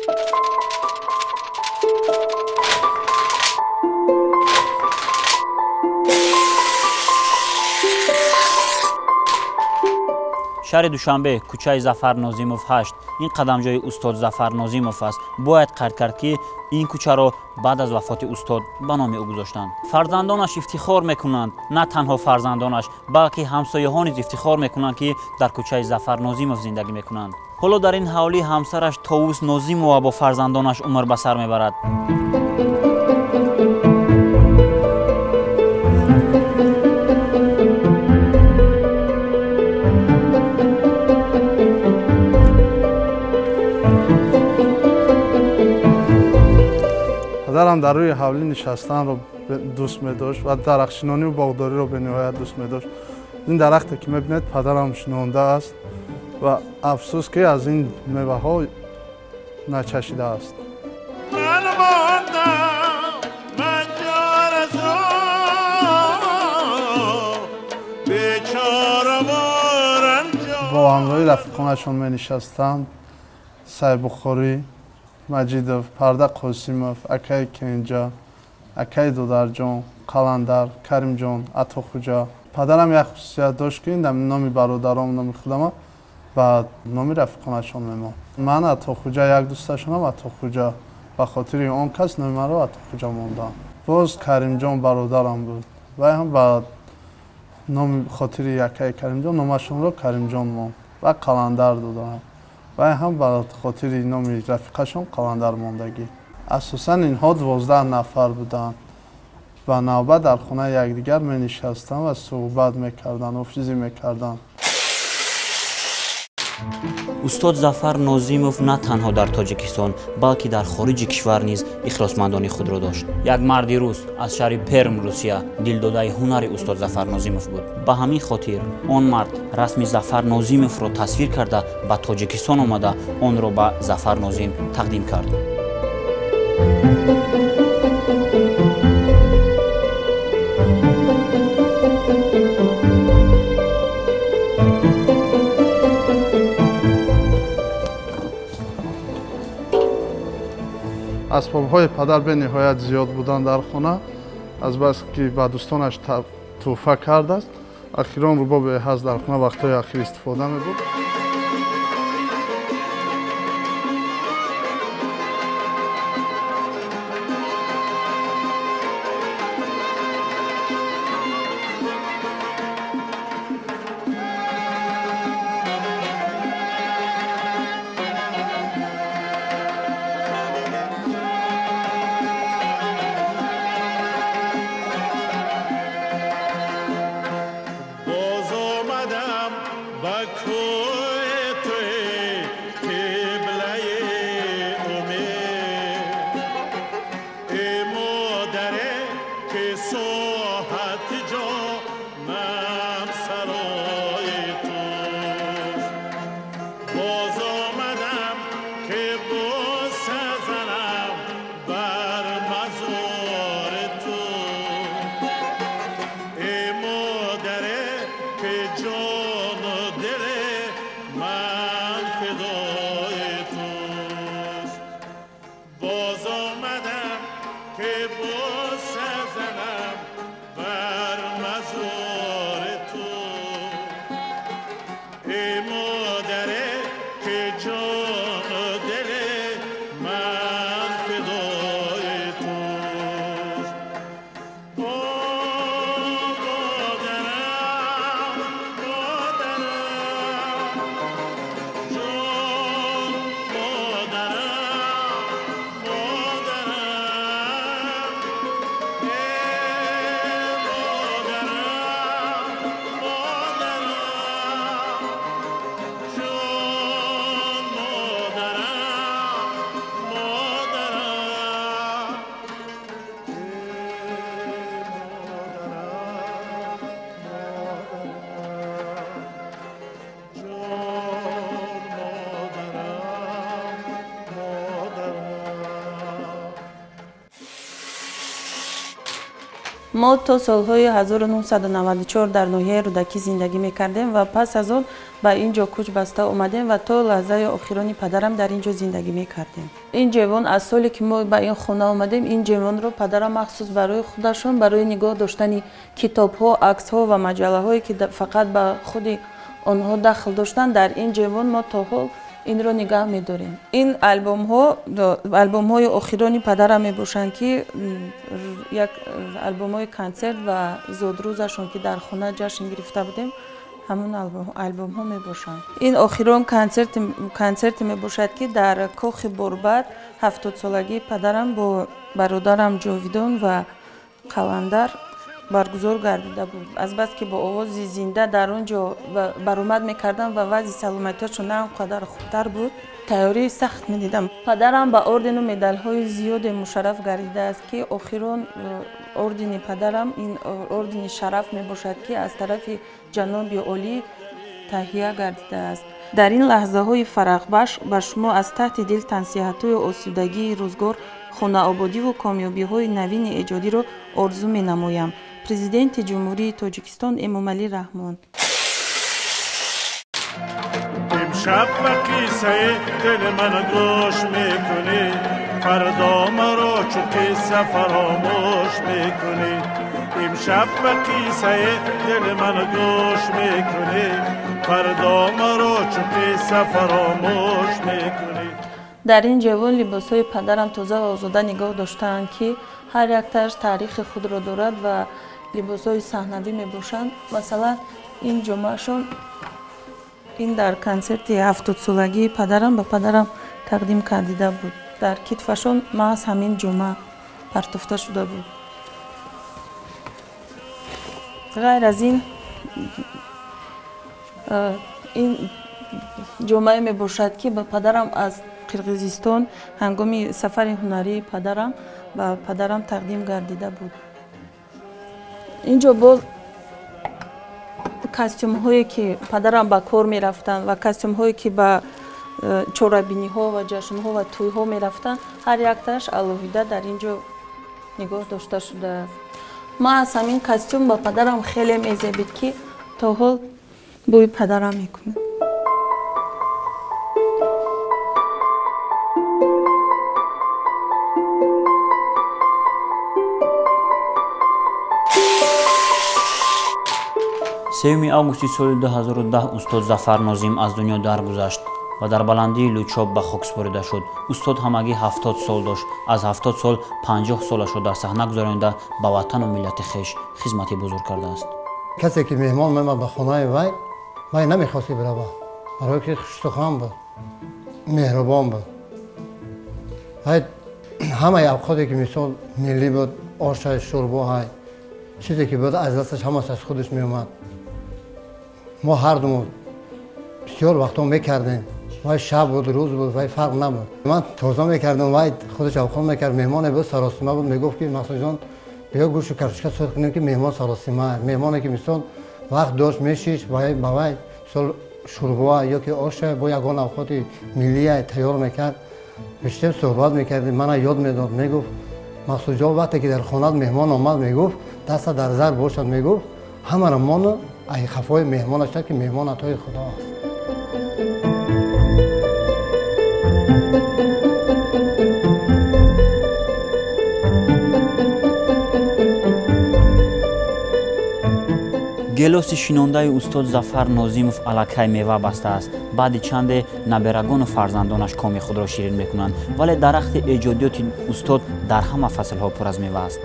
شهر دوشنبه، کوچه ظفر ناظیموف 8. این قدمجوی استاد ظفر ناظیموف است. باید قرار کرد که این کوچه را بعد از وفات استاد به نام او گذاشتند. فرزندانش افتخار میکنند، نه تنها فرزندانش بلکه همسایه‌ها نیز افتخار میکنند که در کوچه ظفر ناظیموف زندگی میکنند. حالا در این حوالی همسرش طاووس ناظیموف با فرزندانش عمر به سر میبرد. پدرم در روی حولی نشستن رو دوست می داشت و درخشینانی و باغداری رو به نهایت دوست می داشت. این درختی که می بینید پدرم شنونده است و افسوس که از این میوه ها نچشیده است. با همراهی رفیقانشون می نشستند. سعی بخاری، مجیدوف، پرده قاسیموف، اکای کنجا، اکای دودرجان، قلندر، کریم جان، عطاخوجا. پدرم یک خصوصیت داشت که نامی برادرام، نامی خودم و نامی رفیقانشان میماند. من عطاخوجا یک دوستشانم عطاخوجا، به خاطر اون کس نامی مرا عطاخوجا ماندم. باز کریم جان برادرم بود و هم به نامی خاطر یکای کریم جان نامشون را کریم جان ماند و قلندر دادم. و هم به خاطر نام رفیقشون قلندر ماندگی. اساساً اینها 12 نفر بودند و نوبت در خانه یکدیگر می نشستند و صحبت میکردند و حافظی میکردند. استاد ظفر ناظیموف نه تنها در تاجیکستان بلکه در خارج کشور نیز اخلاصمندانی خود را داشت. یک مردی روس از شهر پرم روسیه دلداده هنر استاد ظفر ناظیموف بود. به همین خاطر آن مرد رسم ظفر ناظیموف را تصویر کرده به تاجیکستان آمده آن را به ظفر ناظیم تقدیم کرد. اسباب‌های پدر به نهایت زیاد بودند در خانه، از بس که به دوستانش تحفه کرده است. اخیراً رباب هست در خانه وقت‌های اخیر استفاده می‌برد. ما تا سالهای 1994 در ناحیه رودکی زندگی میکردیم و پس از آن به اینجا کوچ بسته اومدیم و تا لحظه آخرانی پدرم در اینجا زندگی میکردیم. این جوان از سالی که ما به این خانه اومدیم، این جوان رو پدرم مخصوص برای خودشون برای نگاه داشتن کتاب ها، عکس ها و مجله هایی که فقط به خود آنها دخل داشتن، در این جوان ما تا حال این رو نگاه می‌داریم. این آلبوم های آخرانی پدرم میباشند که یک آلبوم های کنسرت و زادروزشون که در خانه جشن گرفته بودیم، همون آلبوم ها میباشند. این آخران کنسرت میباشد که در کاخ بربر 70 سالگی پدرم با برادرم جاویدان و قلندر برگزار گردیده بود. از بس که با آواز زنده در اونجا برآمد میکردم و وضع سلامتیشون نه اونقدر خوبتر بود، تیاری سخت میدیدم. پدرم با اردن و مدال های زیاد مشرف گردیده است که آخران اردن پدرم این اردن شرف میباشد که از طرف جناب عالی تهیه گردیده است. در این لحظه های فراغ بخش به شما از تحت دل تنصیحات های آسودگی روزگار، خانه آبادی و کامیابی های نوین ایجادی را آرزو می نمایم. پرزیدنت جمهوری تاجیکستان امامعلی رحمان. امشب به قصه دل من گوش میکنی، فردا مرا چو قصه فراموش میکنی. امشب به قصه دل من گوش میکنی، فردا مرا چو قصه فراموش میکنی. در این جوان لباس های پدرم تازه و آزاده نگاه داشتند که هر یک تاش تاریخ خود را دارد و لباس های صحنوی می باشند. مثلا این جمعهشون این در کنسرت 70 سالگی پدرم به پدرم تقدیم کردیده بود. در کتفشون محض همین جمعه پرتافته شده بود. غیر از این جمعه می باشد که به پدرم از قرقیزستان هنگام سفر هنری پدرم و پدرم تقدیم گردیده بود. اینجا باز کاستوم هایی که پدرم به کار می رفتن و کاستوم هایی که به چورابینی ها و جشن ها و توی ها می رفتن، هر یک تاش الهیده در اینجا نگاه داشته شده است. ما از همین کاستوم با پدرم خیلی میزبید که تا حال بوی پدرم میکنه. سوم آگوست سال 2010 استاد ظفر ناظم از دنیا درگذشت و در بلندی لوچاب به خاک سپرده شد. استاد همگی 70 سال داشت. از 70 سال 50 سالش را در صحنه گذرانیده به وطن و ملت خویش خدمتی بزرگ کرده است. کسی که مهمان می‌آمد به خانه وی نمی‌خواست برود، برای که خوش‌سخن بود، مهربان بود. همه اوقاتی که مثال ملی بود، آش شوربا چیزی که بود از دستش همه از خودش می‌آمد. ما هر دو بسیار وقتا میکردیم، وای شب بود روز بود وای فرق نبود. من تازه میکردم وای خودش اوقات میکرد، مهمان بود سراسیمه بود، میگفت که مسعود جان بیا گوشت و کارتشکا سرخ کنیم که مهمان سراسیمه، مهمانی که مثلا وقت داشت میشیش وای با وای مثلا شوربا یا که آش با یگان اوقات ملی تیار میکرد، بیشتر صحبت میکردیم. من یاد میداد، میگفت مسعود جان وقتی که در خانه مهمان آمد میگفت دست در زر باشد، میگفت همه را مانو ای خفای مهمانش که مهمان عطای خدا است. گلاس شینانده استاد ظفر ناظموف الکی میوه بسته است. بعد چند نبرگان و فرزندانش کام خود را شیرین میکنند، ولی درخت ایجادیات استاد در همه فصل ها پر از میوه است.